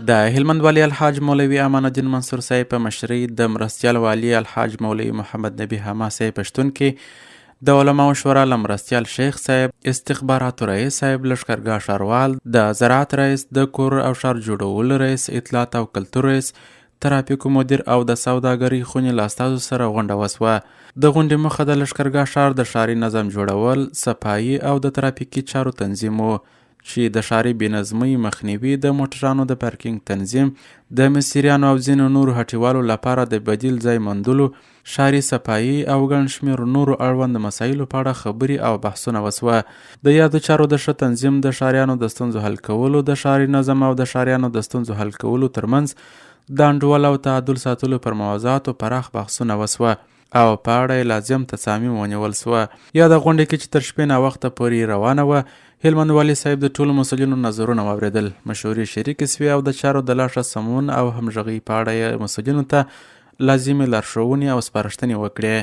د هلمند والی الحاج مولوي امان الدین منصور صاحب په مشرۍ د مرستیال والی الحاج مولوي محمد نبی حما صاحب په شتون کې د علماو شورا له مرستیال شیخ صاحب، استخباراتو رئیس صاحب، لښکرګاه ښاروال، د زراعت رئیس، د کور او ښار جوړولو رئیس، اطلاعات او کلتور رئیس، ترافیکو مدیر او د سوداګرۍ خونې له استازو سره غونډه وسوه. د غونډې موخه د لښکرګاه ښار د ښاري نظم جوړول، صفایي او د ترافیکي چارو تنظیم و، چې د ښاري بېنظمۍ مخنیوي، د موټرانو د پارکینګ تنظیم، د مصریانو او ځینو نورو هټیوالو لپاره د بدیل ځای موندلو، ښاري صفایي او ګڼ شمېر نورو اړوند مسایلو په اړه خبرې او بحثونه وسوه. د یادو چارو د ښه تنظیم، د ښاریانو د ستونزو حل کولو، د ښاري نظم او د ښاریانو د ستونزو حل کولو ترمنځ د انډول او تعادل ساتلو پر موضوعاتو پراخ بحثونه وسوه او په اړه یې لازم تصامیم ونیول سوه. یا د غونډې کې چې تر شپې ناوخته پورې روانه وه، هلمند والي صاحب د ټولو مسؤلینو نظرونه واورېدل، مشورې شریکې سوې او د چارو د لا ښه سمون او همغږۍ په اړه یې مسؤلینو ته لازمې لارښوونې او سپارښتنې وکړې.